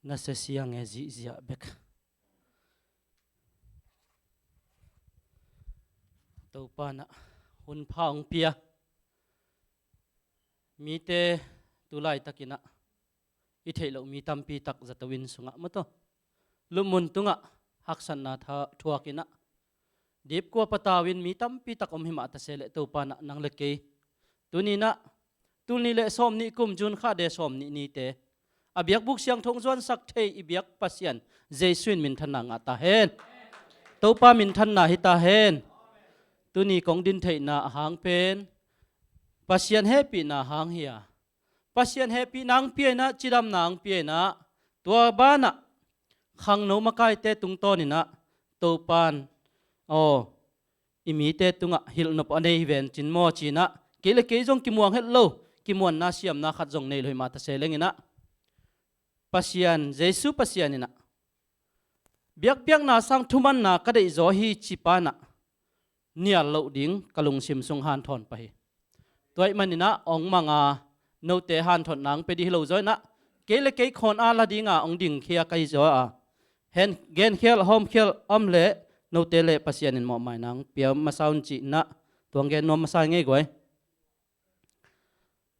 na se siang e zi zia bek to pa na hun phang pia mi te tulai takina I thei lo mi tampi tak zatawin sunga mato lumun tunga haksan na tha thuakina dip ko patawin mi tampi tak om hima ta sele to pa na nang leke tunina tulni le som ni kum jun kha de som ni te abiak buk siang thong zon sak thei ibiak pasian jesuin min thana nga ta hen to pa min than na hi ta hen tuni kong din thei na hang pen pasian happy na hang hia pasian happy nang pie na chidam nang pie na tua bana khang no makai te tung to ni na to pan imi te tunga hil nop anei ven chin mo china kele ke jong kimuang hello kimuan na siam na khat jong nei loi ma ta selengina pasian jesu pasian ina biak biak na sang thuman na ka dei zo hi chipana nial lo ding kalung sim sung han thon pa hi toy manina ong manga no te han thon nang pe di lo zo na kele ke khon ala dinga ong ding khia kai zo a hen gen khel hom khel om le no te le pasian in mo mai nang piam ma saun chi na tuang gen no ma sai ngai goi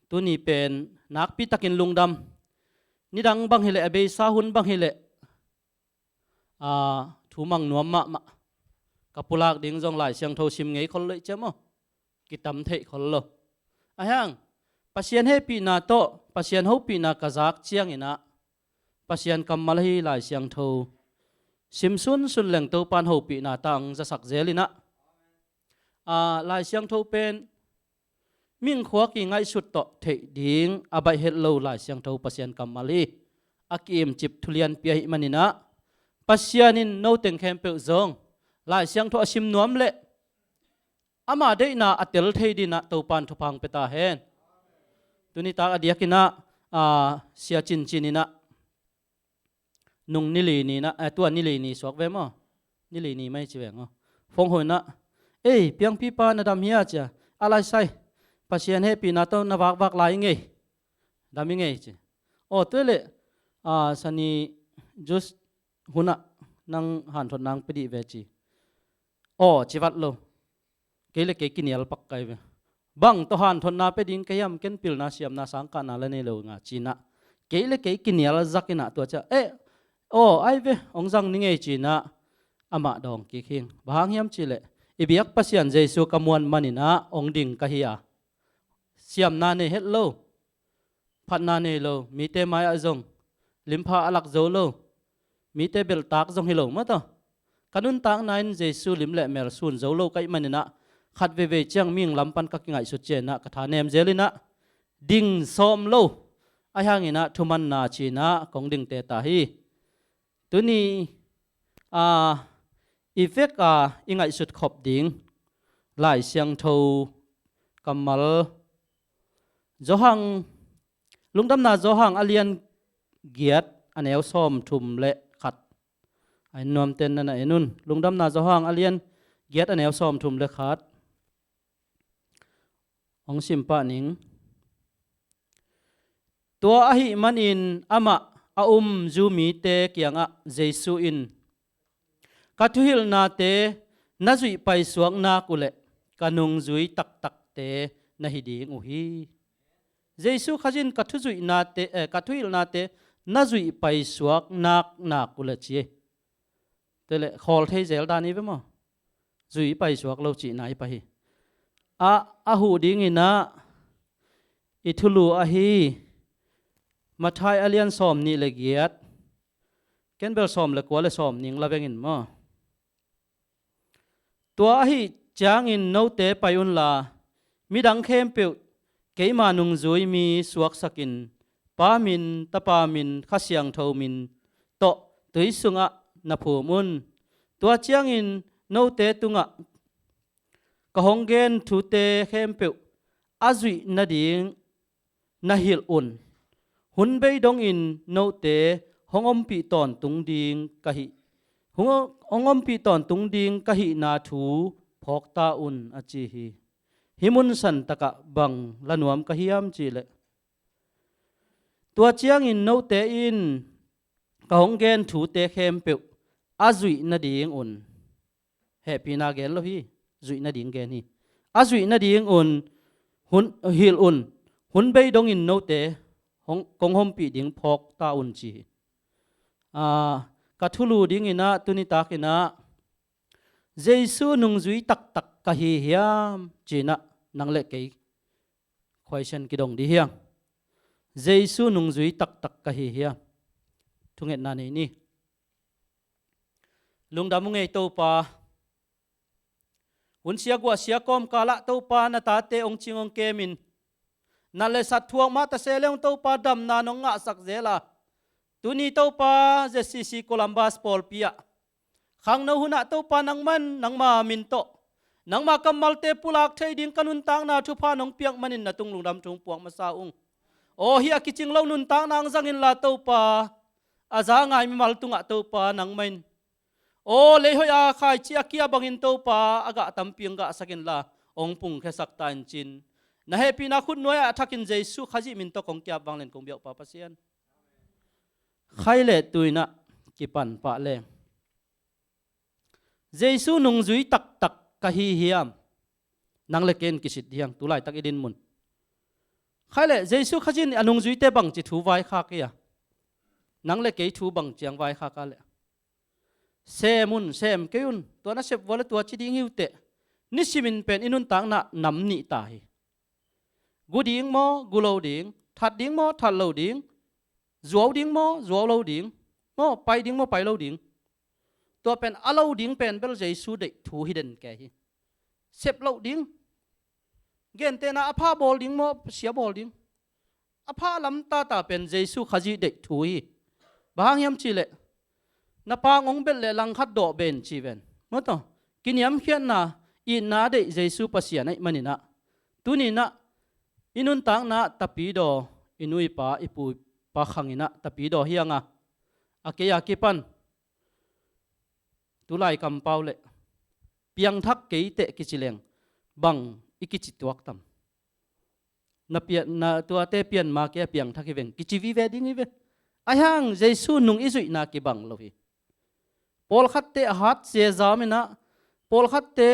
tu ni pen nak pi takin lungdam ni dang bang hele abe sa hun bang hele thu mang nuam ma kapulak ding jong lai siang tho sim ngei khol le chemo kitam thei khol lo ahang pasian happy na to pasian hopi na kazak chiang ina pasian kamal hi lai siang tho sim sun leng to pan hopi na tang za sak zelina lai siang tho pen ming khwa ki ngai sut to thei ding abai het lo lai siang tho pasian kamali akim chip thulian pi hi manina pasianin no teng khem pe zong lai siang tho asim nuam le ama de na atel thei dina to pan thopang peta hen tuni ta adiakina sia chin chinina nung nili ni na tua nili ni sok ve mo nili ni mai chiweng phong hoi na piang pi pa na dam hia cha alai sai pasian happy na to na wak lai nge dami nge chi tele sani just huna nang han thon nang pedi ve chi chivat lo kele ke kinial pak kai ve bang to han thon na pe ding kayam ken pil na siam na sang ka na la ne lo nga china kele ke kinial zakina to cha ai ve ong jang ni nge china ama dong ki khing bang hiam chi le ibiak pasian jesu kamuan manina ong ding ka hiya siam na ne hello phat na ne lo mi te mai a jong limpa alak zo lo mi te bel tak jong hi lo ma to kanun tak nain jesu lim le mer sun zo lo kai manina khat ve chiang ming lampan ka kingai su che na ka tha nem zelina ding som lo a hangina thuman na china kong ding te ta hi tuni effect ingai sut khop ding lai siang tho kamal zohang lungdam na zohang alian giat aneu som thum le khat ai nom ten na enun lungdam na zohang alian giat aneu som thum le khat ong simpa ning tua ahi manin ama zumi te kianga jesu in kathuhil na te na zui pai suang na kule kanung zui tak tak te na hiding uhi jesu khajin kathuzui na te kathuhil na te na zui pai suak nak na kule chi tele khol thei zel da ni ve mo zui pai suak lo chi nai pa hi hu ding ina ithulu ahi mathai alian som ni le giat ken bel som le kwale som ning laveng in mo tua hi chang in no te payun la midang khem pe keima nung zui mi suak sakin pa min tapa min khasiang tho min to tui sunga na phu mun tua chang in no te tunga ka honggen thu te khem pe azui na ding na hil un hun bei dong in no te hongom pi ton tung ding ka hi hongom pi ton tung ding ka hi na thu phok ta un achi hi himun san taka bang lanuam ka hiam chi le tua chiang in no te in ka hong gen thu te khem pe azui na ding un happy na gen lo hi zui na ding gen hi azui na ding un hun hil un hun bei dong in no te hong kong hom pi ding phok ta un chi ka thulu ding ina tuni tak ina Jesu nung zui tak tak ka hi hiam china nang le kei question ki dong di hiang Jesu nung zui tak tak ka hi hiam thunget na ni lungdam ngei to pa hun sia gwa sia kom kala to pa na ta te ong chingong kemin na le sat thuang ma ta se leong to pa dam na nong nga sak zela tuni to pa JCC Columbus Paul Pia khang no huna to pa nang man nang ma min to nang ma kamal te pulak thei ding kanun tang na thu pha nong piak manin na tung lungdam tung puang ma sa ung o hi a kiching lo nun tang nang zangin la to pa aza ngai mi mal tunga to pa nang main o le hoya khai chia kia bangin to pa aga tampiang ga sakin la ong pung khe sak tan chin na happy na khun noya thakin Jesu khaji min to kong kya banglen kong biak pa pasian khai le tuina ki pan pa le Jesu nung zui tak tak ka hi hiam nang le ken kisit hiang tulai tak idin mun khai le Jesu khajin anung zui te bang chi thu vai kha kia nang le ke thu bang chiang vai kha ka le semun sem keun to na sep wala to chi ding hiute ni simin pen inun tang na nam ni ta hi gu ding mo gu lo ding that ding mo that lo ding zuaw ding mo zuaw lo ding mo pai ding mo pai lo ding to pen alo ding pen bel Jesu de thu hidden ke hi sep lo ding gen te na apha bol ding mo sia bol ding apha lam ta ta pen Jesu khaji de thu hi bang yam chi le na pa ngong bel le lang khat do ben chi ben mo to kiniam khian na i na de Jesu pasian ai manina tunina inun tang na tapi do inui pa ipu pa khangina tapi do hianga akeya kipan tulai kam paule piang thak ke te kichileng bang ikichituak tam na pian na tua te pian ma ke piang thak iveng kichivi ve ding ive ahang Jesu nung izui na ki bang lohi pol khat te hat se zamina pol khat te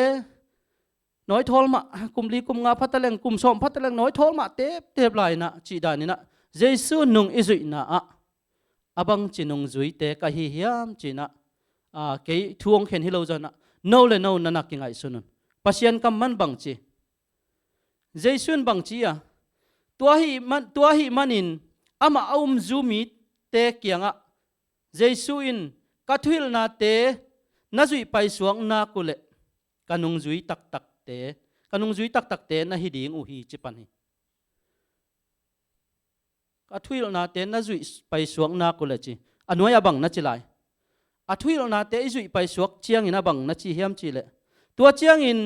nói thol ma kumli kum nga phataleng kum som phataleng nói thol ma te lai na chi da ni na Jesu nung izui na abang chinung zui te ka hi hiam china ke thuong khen hi lo jana no le no na ki ngai sunun pasien kam man bang chi Jesun bang chi tua hi manin ama zumi te kianga Jesu in kathil na te na zui pai suang na kule kanung zui tak tak te na hi ding u hi chipan hi kathil na te na zui pai suang na kule chi anoya bang na chilai athuil na te zui pai suak chiang ina bang na chi hiam chi le tua chiang in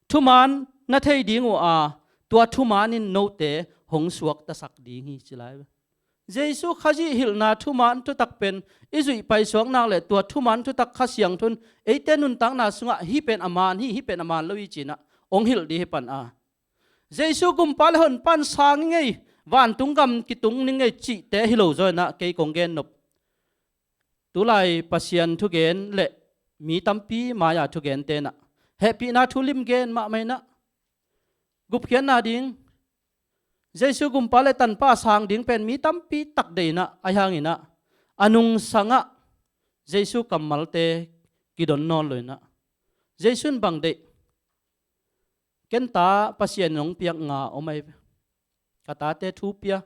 thuman na thei ding u tua thuman in no te hong suak ta sak ding hi chilai Jesu khaji hil na thuman tu tak pen izui pai suak nak le tua thuman tu tak khasiang thun eitenun tang na sunga hi pen aman lo i china ong hil di pan Jesu gum pal hon pan sang ngei van tungam ki tung ning ngei chi te hilo zo na ke kong gen nop tulai pasian thu gen le mi tampi maya thu gen te na happy na thulim gen ma mai na gup khian na ding Jesu gum pale tan pa sang ding pen mi tampi tak de na ayang ina anung sanga Jesu kamal te kidon non loina Jesun bang de ken ta pasian nong piak nga omai kata te thu pia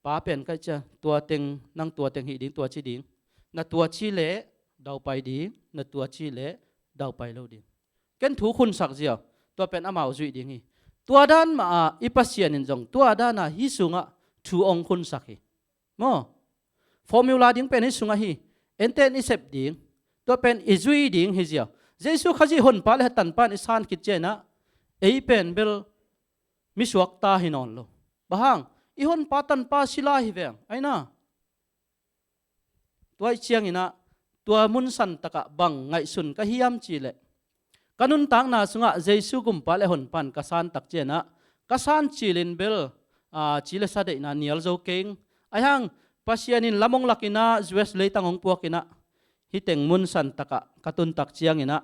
pa pen ka cha tua teng nang tua teng hi ding tua chi ding na tua chi le dau pai ding na tua chi le dau pai lo ding ken thu khun sak zia tua pen amau zui ding hi tua dan ma ipasian in jong tua dan na hi sunga thu ong khun sak hi mo formula ding pen hi sunga hi enten isep ding tua pen izui ding hi zia Jesu khaji hon pa le tan pan isan kit chena ei pen bel mi suak ta hinon lo bahang ihon patan pa sila hi veng aina tuai chiang ina tua mun san taka bang ngai sun ka hiam chi le kanun tang na sunga Jesu gum pa le hon pan kasan tak chena kasan chilin bel chile sa de na nial zo keng ayang pasianin lamong lakina Jews leitang ong puakina hiteng mun san taka katun tak chiang ina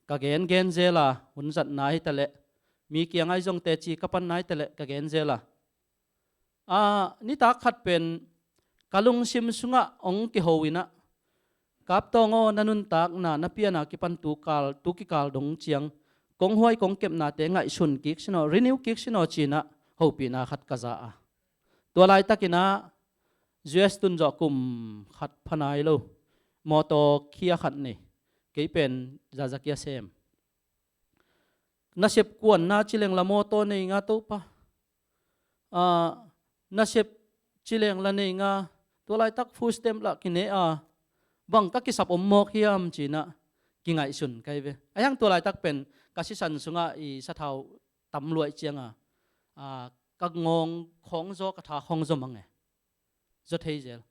kagen gen zela hunzat na hitale mi kiang ai jong te chi kapan nai tele kagen zela ni tak khat pen kalung sim sunga ong ki hoina kap tongo nanun tak na napiana ki pan tu ki kal dong chiang kong huai kong kep na te ngai sun kik sino renew kik sino china hopi na khat kaza a to lai takina Jews tun jo kum khat phanai lo moto khia khat ni ke pen zazakia sem na sep kuan na chileng la moto nei nga to pa na sep chileng la nei nga to lai tak fu stem la kine bang ka ki sap om mo khiam china ki ngai sun kai ve ayang to lai tak pen kasi san sunga I sa thau tam luai chianga ka ngong khong zo ka tha khong zo mangai zo thei zel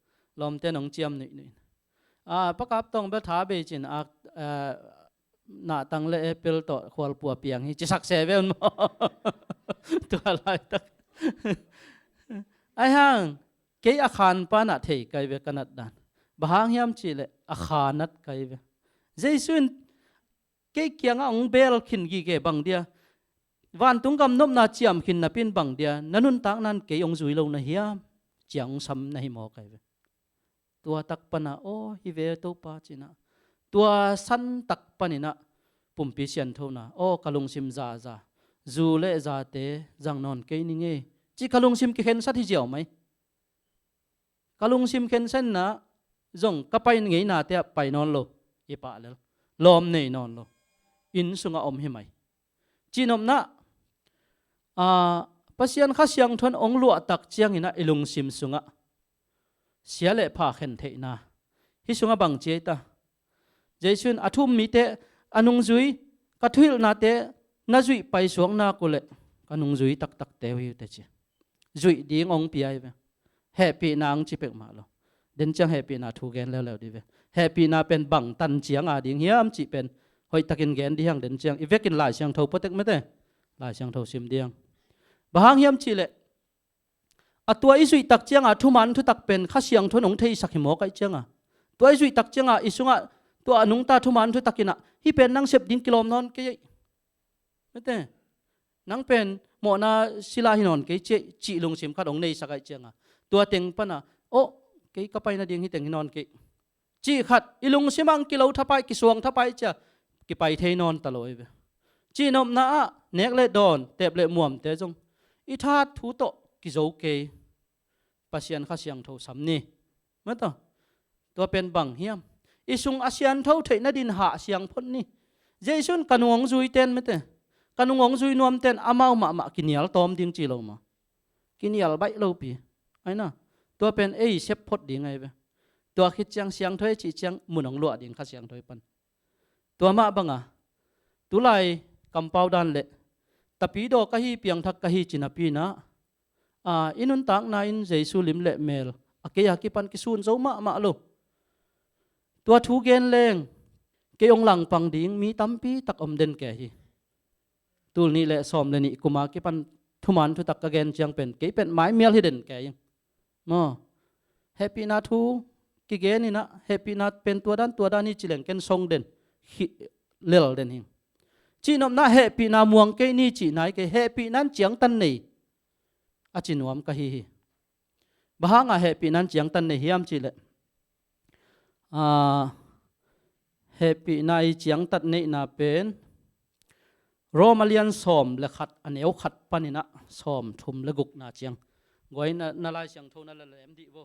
lom te nong chiam ni ni pakap tong be tha be chin na tang le apple to khwal pu piang hi chi sak se ve mo to lai tak ai hang ke a khan pa na thei kai ve kanat dan bahang hiam chi le a khanat kai ve jaisun ke kyang ong bel khin gi ke bang dia van tung kam nop na chiam khin na pin bang dia nanun tak nan ke ong zui lo na hiam chiang sam na hi mo kai ve tua tak pana o hi ve to pa china tua san tak panina pumpi sian thona o kalung sim za za zu le za te jang non ke ni nge chi kalung sim ki khen sat hi jiao mai kalung sim khen sen na zong kapai ngei na te pai non lo I pa le lom nei non lo in sunga om hi mai chinom na pasian kha siang thon ong lu tak chiang ina ilung sim sunga sia le pha khen thei na hi sunga bang che ta jaisun athum mi te anung zui ka thil na te na zui pai suang na ko le anung zui tak tak te wi te chi zui ding ong pi ai ve happy nang chi pek ma lo den chang happy na thu gen le le di ve happy na pen bang tan chiang ding hiam chi pen hoi takin gen di hang den chang ivekin lai siang tho potek mete lai siang tho sim diang bahang hiam chi le atua izui tak chiang thu man thu tak pen kha siang thon ong thei sakhi mo kai chiang tua izui tak chiang isunga tua anung ta thu man thu takina hi pen nang sep din kilom non ke mete nang pen mo na sila hinon ke che chi lung sim khat ong nei sakai chiang tua teng pana o ke kapai na ding hi teng hinon ke chi khat ilung simang kilo thapai ki suang thapai cha ki pai thei non taloi ve chi nom na nek le don tep le muam te jong I tha thu to ki zo ke pasian kha siang tho sam ni mata to pen bang hiam isung asian tho thei na din ha siang phon ni jaisun kanung zui ten mete kanung zui nuam ten amau ma kinial tom ding chi lo ma kinial bai lo pi ai na to pen ei sep phot ding ai ve to khit chang siang thoi chi chang munong lo ding kha siang thoi pan to ma banga tu lai compound dan le tapi do ka hi piang thak ka hi chinapi na inun tak na in jesu lim le mel akeya ki pan ki sun zo ma lo tua thu gen leng ke ong lang pang ding mi tampi tak om den ke hi tul ni le som le ni kuma ki pan thuman thu tak ka gen chiang pen ke pen mai mel hi den ke yin mo happy na thu ki gen ni na happy na pen tua dan ni chileng ken song den lel den hi chi nom na happy na muang ke ni chi nai ke happy nan chiang tan nei achinuam ka hi bahanga happy nan chiang tan nei hiam chi le happy nai chiang tat nei na pen romalian som le khat aneu khat panina som thum le guk na chiang goi na lai siang tho na la lem di bo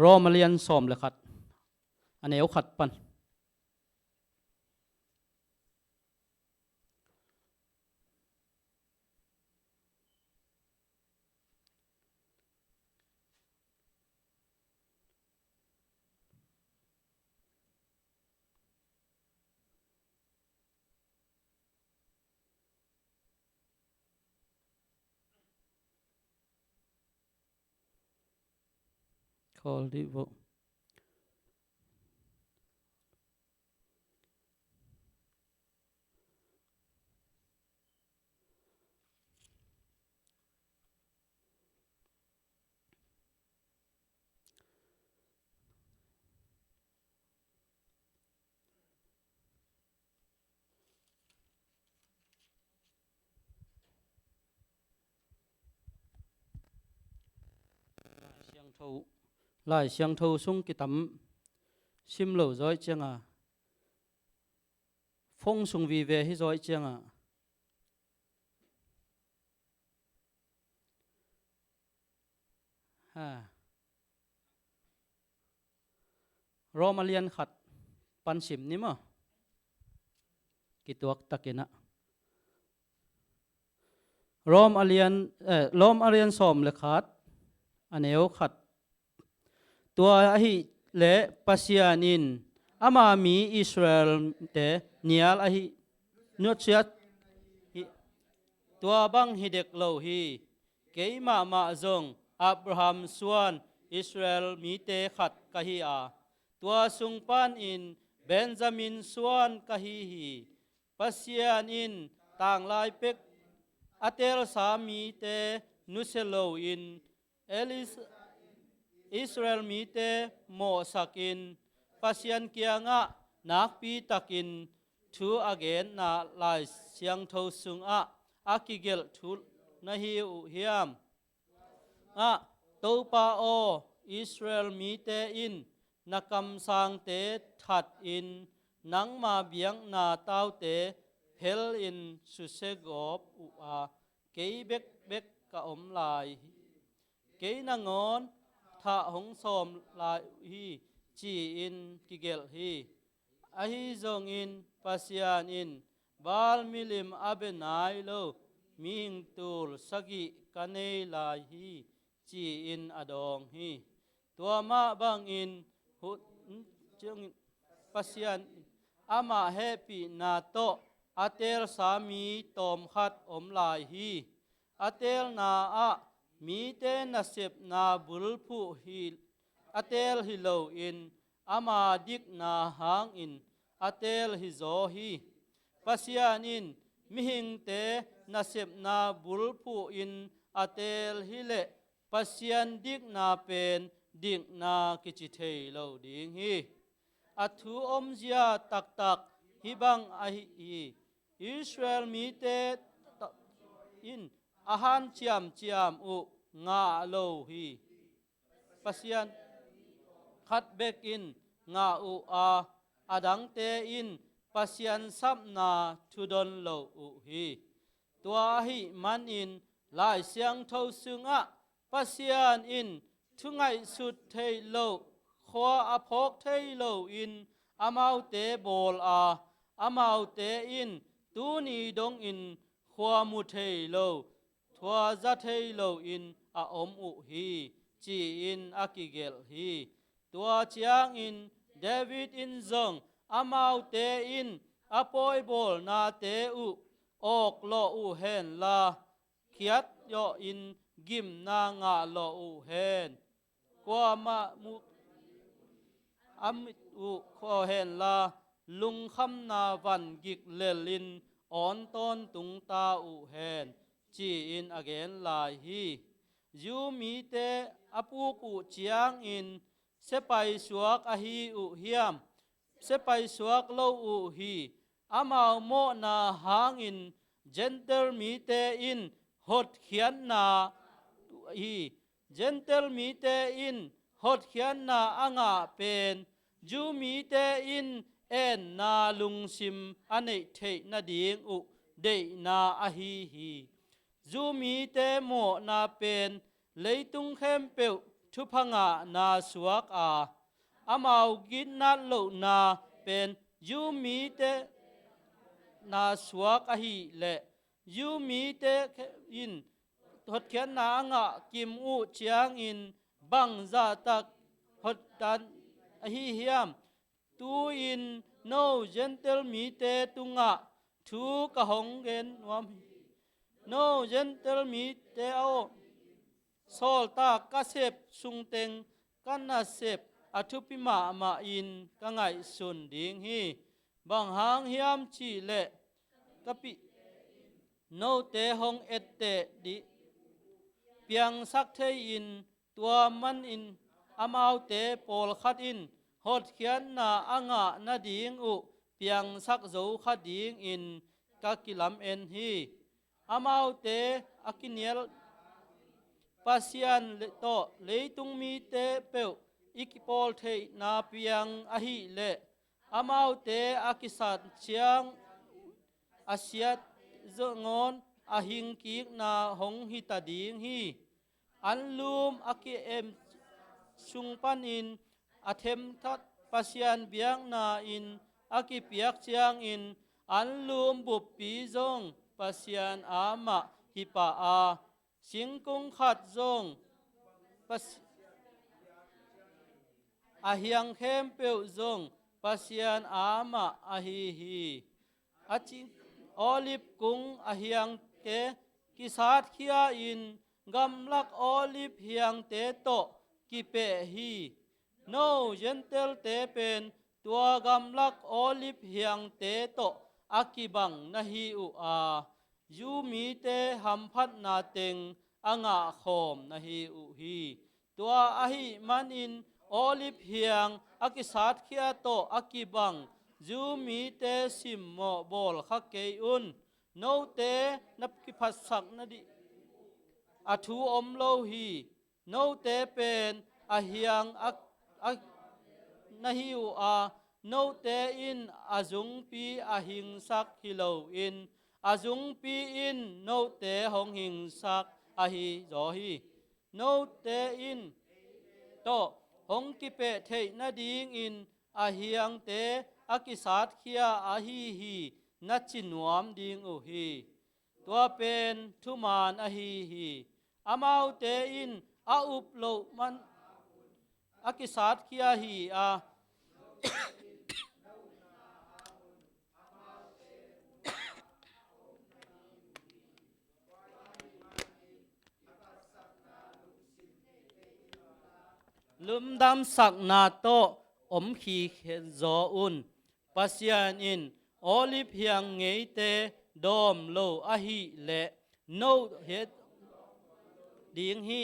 romalian som le khat aneu khat pan call di bo thâu lại xiang thâu sung cái tấm sim lâu rồi chăng à phong sung vì về hi rồi chăng à ha Romalian khát pan sim ni mà kituak takina Rom alian som le khat aneo khat tua hi le pasianin ama mi Israel te nial ahi nuchiat tua bang hidek lo hi keima ma zong Abraham suan Israel mi te khat kahi a tua sungpan in Benjamin suan kahi hi pasian in tang lai pek atel sami te nuselo in elis Israel mi te mo sakin pasian kianga nakpi takin thu again na lai siang tho sung a akigel thu na hi u hiam a to pa o Israel mi te in nakam sang te that in nang ma biang na tau te phel in susegop u a kei bek bek ka om lai kei na ngon tha hong som lai hi chi in kigel hi a hi zong in pasian in bal milim abenai lo mi hing tul sagi kanei lai hi chi in adong hi tua ma bang in hut chung pasian ama happy na to atel sami tom khat om lai hi atel na a mi te na sep na bulphu hi atel hi lo in ama dik na hang in atel hi zo hi pasian in mihing te na sep na bulphu in atel hi le pasian dik na pen dik na kichi thei lo ding hi athu om zia tak tak hi bang a hi Israel mi te in ahan chiam chiam u nga lo hi pasian khat bek in nga u a adang te in pasian sap na thudon lo u hi tua hi man in lai siang tho sunga pasian in thungai sut thei lo khwa aphok thei lo in amau te bol a amau te in tu ni dong in khwa mu thei lo thua za thei lo in a om u hi chi in akigel hi tua chiang in David in zong amau te in apoi bol na te u ok lo u hen la khiat yo in gim na nga lo u hen kwa ma mu amit u kho hen la lung kham na van gik lelin on ton tung ta u hen chi in again lai hi yu mi te apu ku chiang in sepai suak a hi u hiam sepai suak lo u hi amau mo na hang in gentle mi te in hot khian na hi gentle mi te in hot khian na anga pen ju mi te in en na lung sim anei thei na ding u de na a hi hi zu mi te mo na pen leitung khem peu thu phanga na suak a amau gin na lo na pen yu mi te na suak a hi le yu mi te in hot khian na anga kim u chiang in bang za tak hot tan a hi hiam tu in no gentle mi te tunga thu ka hong gen wam no gentle mi te ao sol ta ka sep sung teng kan na sep athupi ma ma in ka ngai sun ding hi bang hang hiam chi le kapi no te hong et te di piang sak thei in tua man in amau te pol khat in hot khian na anga na ding u piang sak zo kha ding in ka kilam en hi amau te akinial pasian le to leitung mi te peu ikipol thei na piang a hi le amau te akisat chiang asiat zongon ahing kik na hong hi ta ding hi anlum aki em sung panin athem that pasian biang na in aki piak chiang in anlum bup pi zong pasian ama hi pa a singkung khat zong ahiang khem peu zong pasian ama ahi hi aching olive kung ahiang te kisat khia in gamlak olive hiang te to kipe hi no gentle te pen tua gamlak olive hiang te to akibang na hi u a yu mi te hamphat na teng anga khom na hi u hi tua ahi manin olive hiang akisat khia to akibang zu mi te sim mo bol kha ke un no te nap ki phat sak na di athu om lo hi no te pen a hiang na hi u a no te in azung pi a hing sak hi lo in azung pi in no te hong hing sak a hi zo hi no te in to hong ki pe thei na ding in a hiang te akisat khia a hi na chinuam ding u hi tua pen thuman a hi amau te in a up lo man akisat khia hi a lumdam sak na to om khi khen zo un pasian in olive hiang ngei te dom lo a hi le no het ding hi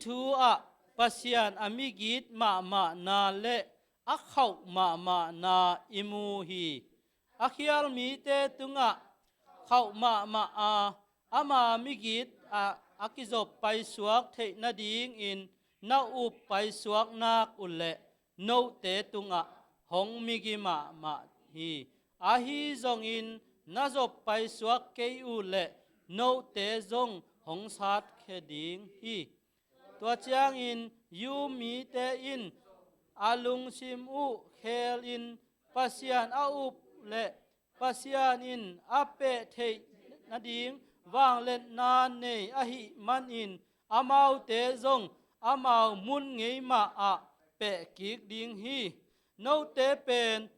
thu a pasian amigit ma na le a khau ma na imu hi a khial mi te tunga khau ma a ama migit a akizop pai suak thei na ding in na up pai suak nak ulle no te tunga hong migi ma hi a hi zong in na zop pai suak ke ulle no te zong hong sat khe ding hi tua chiang in yu mi te in alung sim u khel in pasian a up le pasian in ape thei na ding wang len na nei a hi man in amau te zong amau mun ngei ma a pe kik ding hi no te pen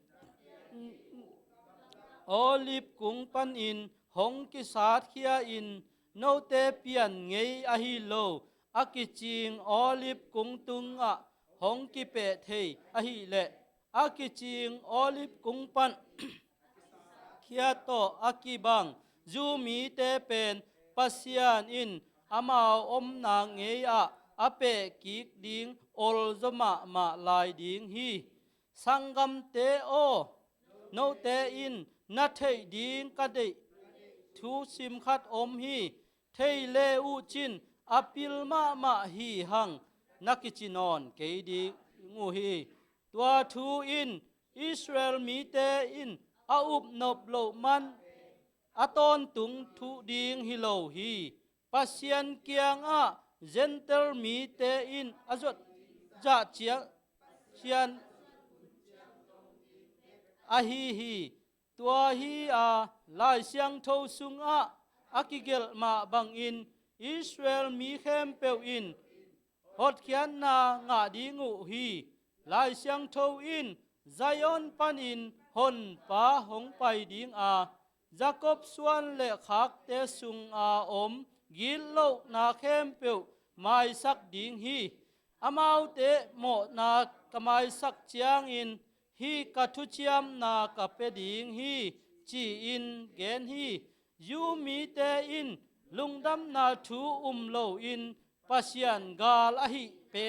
olive kung pan in hong ki sat khia in no te pian ngei a hi lo akiching olive kung tung a hong ki pe thei a hi le akiching olive kung pan khia to akibang zu mi te pen pasian in amao om na ngei a ape kik ding ol zoma ma lai ding hi sangam te o no te in na thei ding ka dei thu sim khat om hi thei le u chin apil ma hi hang nakichinon ke di ngu hi tua thu in Israel mi te in a up nop lo man aton tung thu ding hi lo hi pasian kiang a gentle mi te in azot ja chiang chian a hi tua hi a lai siang tho sung a akigel ma bang in Israel mi khem peu in hot khian na nga dingu hi lai siang tho in Zion panin hon pa hong pai ding a Jacob suan le khak te sung a om gil lo na khem peu mai sak ding hi amau te mo na kamai sak chiang in hi ka thu chiam na ka pe ding hi chi in gen hi yu mi te in lungdam na thu lo in pasian gal a hi pe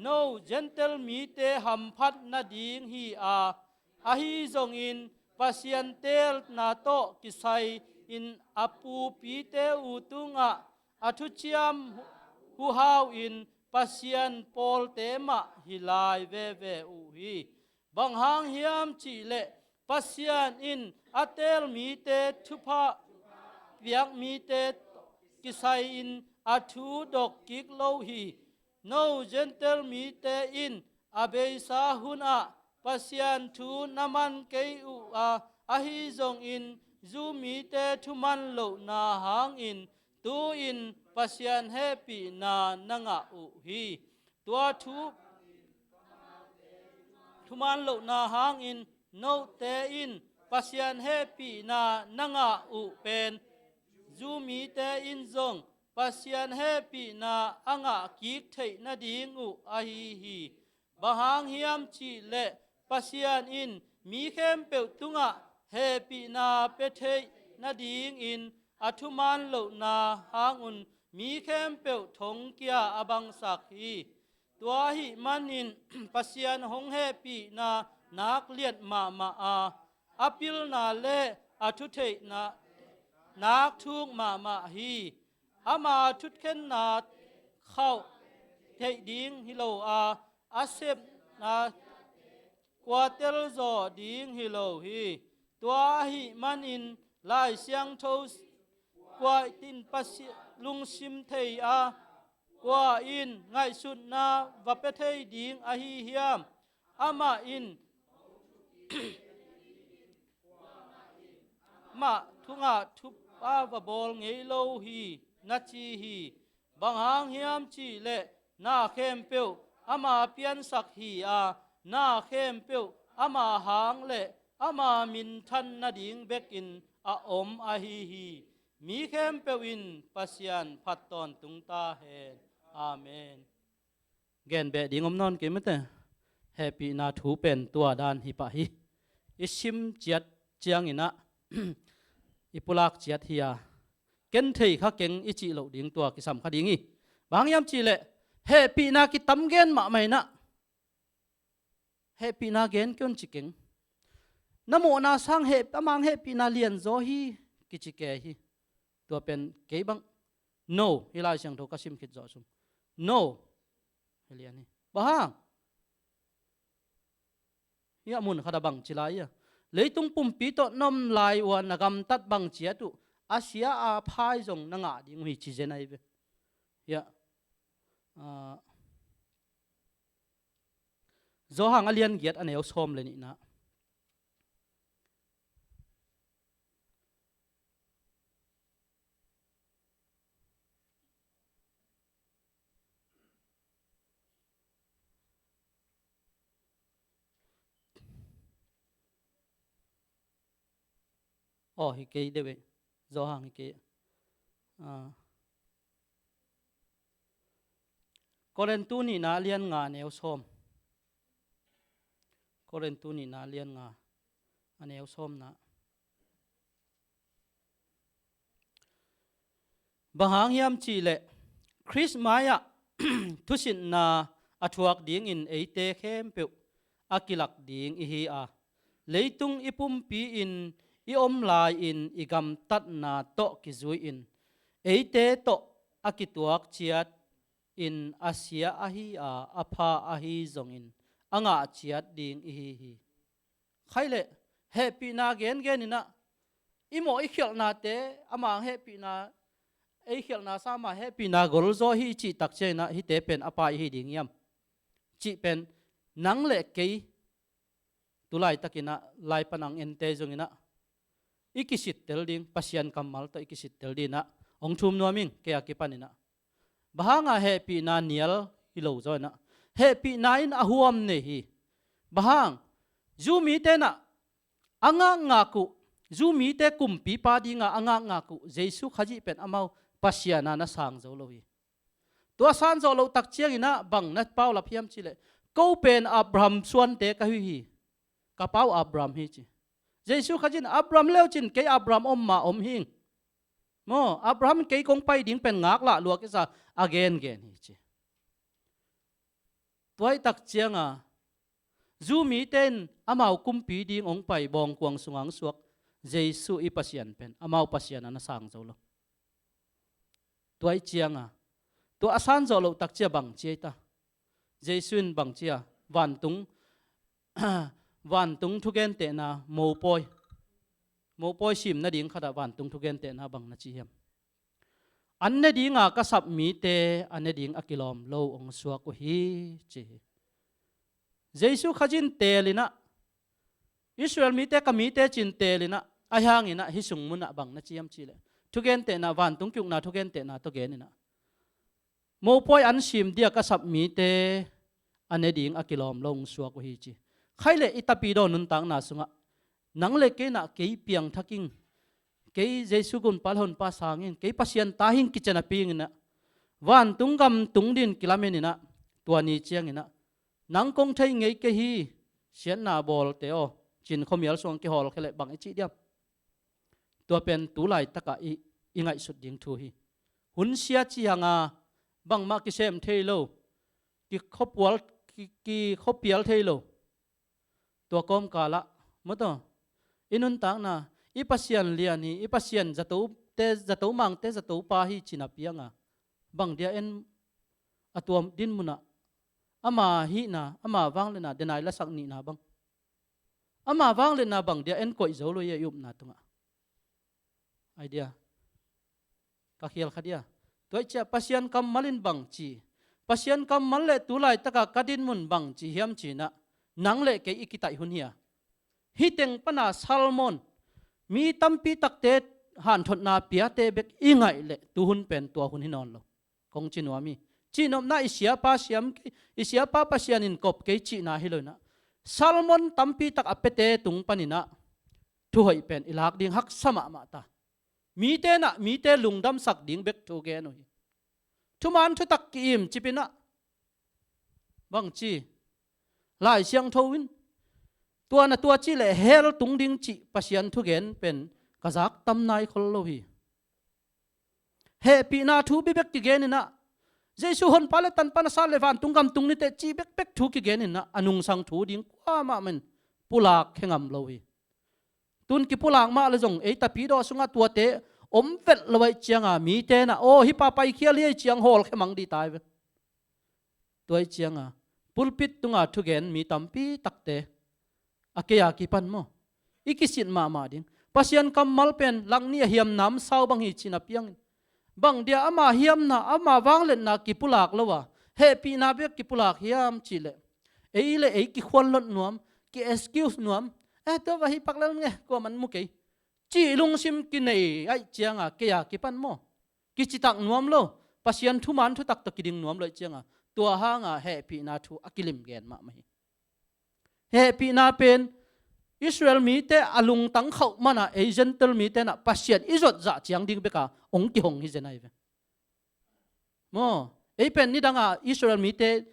no gentle mi te ham phat na ding hi a hi zong in pasian tel na to kisai in apu pi te utunga a thu chiam hu hau in pasian pol te ma hilai ve ve u hi bang hang hiam chi le pasian in atel mi te thupa piak mi te kisai in athu dok kik lo hi no gentle mi te in abeisa hun a pasian thu naman kei u a hi zong in zu mi te thu man lo na hang in tu in pasian happy na nanga u hi tua thu thu man lo na hang in no te in pasian happy na nanga u pen zu mi te in zong pasian happy na anga kik thei na ding u a hi hi bahang hiam chi le pasian in mi khem pe tunga happy na pe thei na ding in athuman lo na hang un mi khem pe thong kia abang sak hi tua hi manin pasian hong happy na nak liat ma apil na le athu thei na nak thung ma hi ama thut khen na khau thei ding hi lo asep na quartel zo ding hi lo hi tua hi manin lai siang tho kwa tin pasi lung sim thei kwa in ngai sun na va pe thei ding a hi hiam ama in ma thunga thup pa va bol ngei lo hi na chi hi bang hang hiam chi le na khem peu ama pian sak hi na khem peu ama hang le ama min than na ding bek in a om a hi mi khem peu in pasian phat ton tung ta hen amen gen be ding om non ke mate happy na thu pen tua dan hi pa hi isim chiat chiang ina ipulak chiat hiya ken thei kha keng ichi lo ding tua ki sam kha ding i bang yam chi le happy na ki tam gen ma mai na happy na gen kyon chi keng namo na sang he amang happy na lian zo hi ki chi ke hi tua pen ke bang no hilai sang tho ka sim khit zo sum no helian hi bang ya mun khada bang chilai ya leitung pumpi to nom lai wan nagam tat bang chia tu asia a phai zong nanga ding hui chi jenai ve ya zo hang alian giat aneu som le ni na hi ke de ve zo hang hi ke korentu ni na lian nga neu som korentu ni na lian nga aneu som na bahang hiam chi le chris maya thusin na athuak ding in eite khem pe akilak ding i hi leitung ipum pi in i om lai in igam tat na to ki zui in eite to akituak chiat in asia ahi apha ahi zong in anga chiat ding i hi khaile happy na gen ina imo i khel na te amang happy na ei khel na sama happy na gol zo hi chi tak che na hi te pen apa hi ding yam chi pen nang le ke tulai takina lai panang ente zongina ikisit tel ding pasian kamal to ikisit tel dina ong thum noming ke akipanina bahanga happy na nial hilo zo na happy na in ahuam ne hi bahang zumi te na anga ngaku zumi te kumpi pa dinga anga ngaku jesu khaji pen amau pasiana na sang zo lo hi tua san zo lo tak chiang ina bang na pau la phiam chile ko pen abraham suan te ka hi ka pau abraham hi chi jesu khajin abraham leo chin ke abraham om ma om hing mo abraham ke kong pai ding pen ngak la luak isa again hi chi tuai tak chianga zumi ten amau kumpi ding ong pai bong kuang sungang suak jesu i pasian pen amau pasian na sang zo lo tuai chiang à tua asan zo lo tak chia bang chia ta Jesuin bang chia van tung van tung thu gen te na mo poi sim na ding khada van tung thu gen te na bang na chi hiam an ne ding a ka sap mi te an ne ding akilom lo ong suwa ko hi chi Jesu khajin te lina Israel mi te ka mi te chin te lina a hang ina hi sung mun na bang na chi hiam chi le thu gen te na van tung kyuk na thu gen te na to gen ina mo poi an sim dia ka sap mi te an ne ding akilom lo ong suwa ko hi chi khai le itapi do nun tang na sunga nang le ke na ke piang thaking ke Jesu gun palhon pa sangin ke pasien tahin kichana ping na van tungam tungdin kilamen ina tuani chiang ina nang kong thai ngei ke hi sian na bol te o chin khomial song ke hol khele bang chi diam tua pen tu lai taka i ingai sut ding thu hi hun sia chi hanga bang ma ki sem thailo ki khopwal ki khopial thailo tua kom kala moto inun tang na ipasian liani ipasian zato mang te zato pa hi china pianga bang dia en atuam din muna ama hi na ama wang le na denai la sak ni na bang ama wang le na bang dia en koi zo lo ye yup na tunga idea ka khial khadia toi cha pasian kam malin bang chi pasian kam mal le tulai taka kadin mun bang chi hiam chi na nang le ke ikitai hun hia hi teng pana salmon mi tampi takte han thot na pia te bek ingai le tu hun pen tua hun hinon lo kong chinwa mi chinom na isia pa siam isia pa pasian in kop ke chi na hiloina salmon tampi tak apete tung panina thu hoi pen ilak ding hak sama ma ta mi te lungdam sak ding bek thu ge no hi thuman thu tak ki im chipina bang chi lai siang thowin tua na tua chi le hel tung ding chi pasian thu gen pen kazak tam nai khol lo hi he pi na thu bi bek ti gen na Jesu hon pale tan pan sa levan tungam tung ni te chi bek bek thu ki gen na anung sang thu ding kwa ma men pulak khengam lo hi tun ki pulak ma le jong ei ta pi do sunga tua te om vet lawai chianga mi te na o hi pa pai khia li chiang hol khemang di tai ve toi chianga pulpit tunga thu gen mi tampi takte akeya ki pan mo ikisin ma ding pasian kamal pen langni hiam nam sau bang hi china piang bang dia ama hiam na ama wanglen na ki pulak lowa he pi na be ki pulak hiam chile eile ei ki khwan lot nuam ki excuse nuam to wa hi pakla nge ko man mu ke chi lung sim ki nei ai chianga keya ki pan mo ki chitak nuam lo pasian thu man thu tak to ki ding nuam lo chianga tua hanga he pi na thu akilim gen ma mai he pi na pen Israel mi te alung tang khau mana Asian mi te na pasian izot za chiang ding beka ong ki hong hi zenai ve mo ei pen ni danga Israel mi te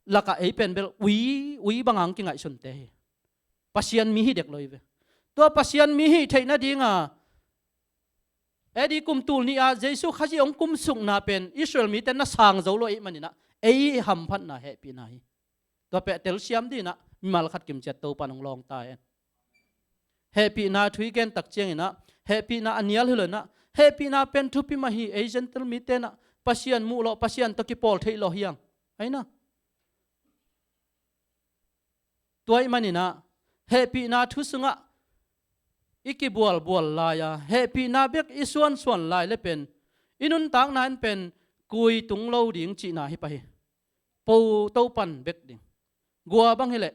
laka ei pen bel ui bangang ki ngai sun te pasian mi hi dek loi ve to pasian mi hi theina dinga edi kum tul ni a Jesu khaji ong kum sung na pen Israel mi te na sang zo lo ei manina ei ham phat na he pi na hi to pe tel siam di na mal khat kim chat to panong long ta en happy na thui gen tak cheng ina happy na anial hulona happy na pen thu pi ma hi Asian tel mi te na pasian mu lo pasian to ki pol thei lo hiang aina toy manina happy na thu sunga iki bual la ya happy na bek isuan suan lai le pen inun tang nan pen kui tung lo ding chi na hi pa hi po to pan bek ding gua bang hele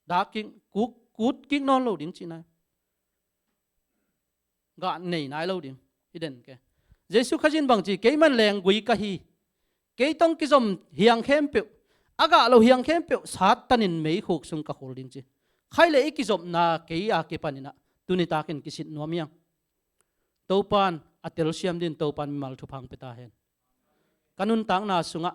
daking cút kinh non lâu tiếng chị này gạn nảy nái lâu tiếng iden ke Jesu khajin bang chi cái man leng gui ka hi cái tông cái dom hiang khem pe aga lo hiang khem pe sát tanin mei khok sung ka khol ding chi khai le ki dom na cái a ke panina tuni takin kisit nomiang topan atel siam din topan mal thu phang peta hen kanun tang na sunga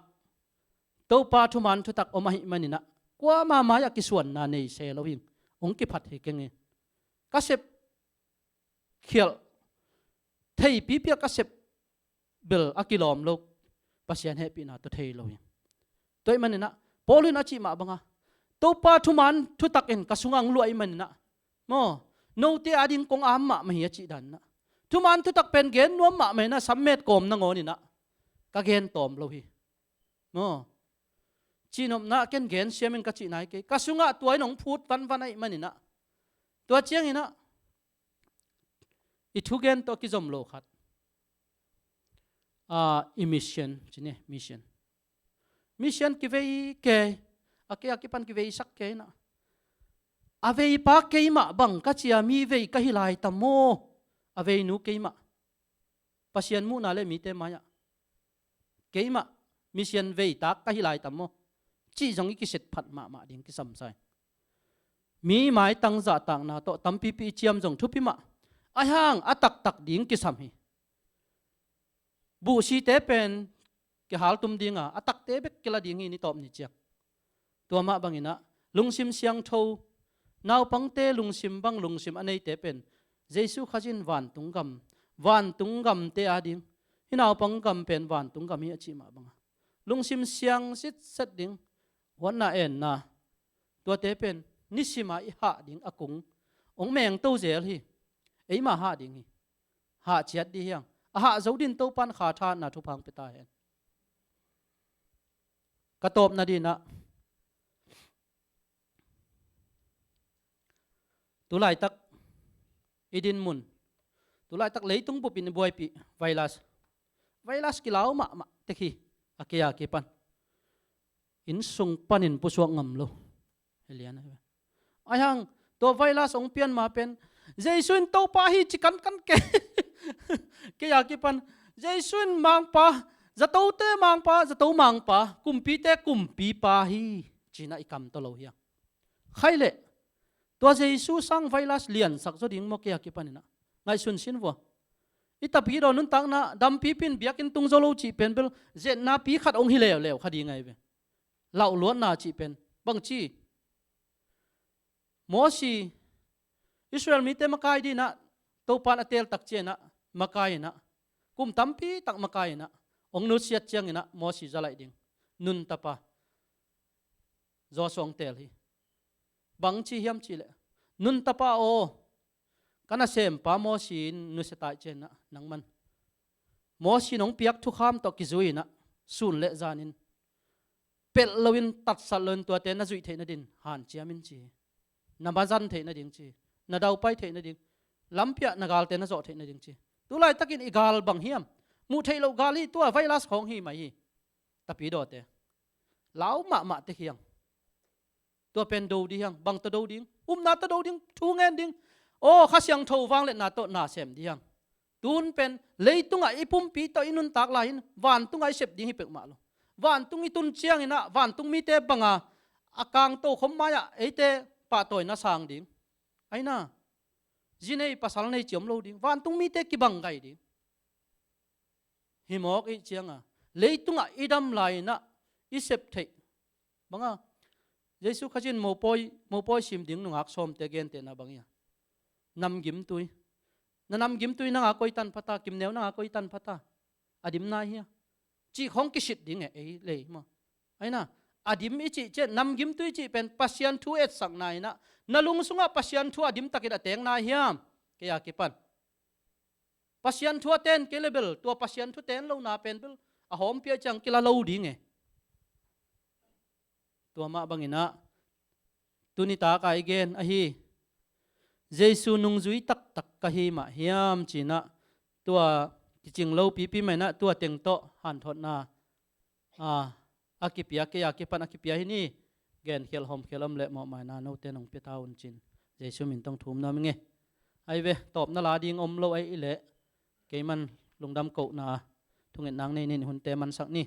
topa thu man thu tak omahi manina kwa ma ya ki suan na nei se lo hing ong ki phat he kenge kasep khial thei pi pia kasep bel akilom lo pasian he pi na to thei lo hi toy manina polin achi ma banga to pa thuman thu tak en kasungang luai manina mo no te ading kong amma ma hi achi dan na thu man thu tak pen gen nuam ma me na sammet kom na ngoni na ka gen tom lo hi mo chinom na ken gen siamin ka chi nai ke kasunga tuai nong phut van ai manina tua chiang ina I thu gen to ki zom lo khat emission chine mission ki vei ke aki pan ki vei sak ke na avei pa ke ma bang ka chia mi vei ka hilai tamo avei nu ke ma pasian mu na le mi te maya ke ma mission vei ta ka hilai tamo chi jong ki set phat ma ding ki sam sai mi mai tang za tang na to tampi pi chiam jong thu pi ma ai hang atak tak ding ki sam hi bu si te pen ki hal tum dinga atak te bek kila ding ni top ni chiak tua ma bangina lungsim siang tho naw pangte lungsim bang lungsim anei te pen jesu khajin van tungam te ading hinaw pangam pen van tungam hi achi ma banga lungsim siang sit set ding wana en na tua te pen nisima I ha ding akung ong meng to zel hi eima ha ding hi ha chiat di hiang ha zodin to pan kha tha na thu phang peta hen ka top na di na tu lai tak idin mun tu lai tak leitung bu pin boy pi virus ki lau ma te khi akia ki pan in sung panin pu suak ngam lo helian ai hang to virus ong pian ma pen jaisun to pa hi chikan kan ke ke ya ki pan jaisun mang pa zato te mang pa zato mang pa kumpi te kumpi pa hi china ikam to lo hiang khaile to jaisu sang virus lian sak zo ding mo ke ya ki panina ngai sun sin wo ita pi ro nun tang na dam pi pin biakin tung zo lo chi pen bel je na pi khat ong hi lew khadi ngai ve lau luan na chi pen bang chi mosi Israel mi te makai di na to pan atel tak che na makai na kum tampi tak makai na ong nu siat chiang ina mosi zalai ding nun tapa zo song tel hi bang chi hiam chi le nun tapa o kana sem pa mosi nu se tai chen na nangman mosi nong piak thu kham to ki zui na sun le zanin pel lowin tat salon to te na zui the na din han chiamin chi na bazan the na ding chi na dau pai the na ding lampia na gal te na zo the na ding chi tu lai takin igal bang hiam mu thei lo gali tu virus khong hi mai hi tapi do te lau ma te hiang tu pen do di hiang bang to do ding na to do ding thu ngen ding o kha siang tho wang le na to na sem di hiang tun pen leitunga ipum pi to inun tak la hin van tungai sep ding hi pek ma lo van tung I tun chiang ina van tung mi te banga akang to khom maya eite pa toy na sang ding aina jinei pasal nei chiom lo ding van tung mi te ki bang gai ding himok I chianga leitunga idam lai na isep thei banga jesu khajin mo poi sim ding nungak som te gen te na bangya nam gim tui na nam gim tui na koi tan phata kim neu na koi tan phata adim na hi chi khong ki sit ding e le ma aina adim I chi che nam gim tui chi pen pasian thu et sang nai na nalung sunga pasian thu adim takida teng na hiam ke ya ki pan pasian thu ten ke level to pasian thu ten lo na pen bel a hom pia chang kila lo ding e to ma bangina tunita ka again a hi jesu nung zui tak ka hi ma hiam china tua ching lo pi mai na tua teng to han thot na akipia ke akipan akipia hi ni gen khel hom khelam le mo mai na no te nong pe taun chin jesu min tong thum na minge ai ve top na la ding om lo ai ile ke man lungdam ko na thungen nang nei hun te man sak ni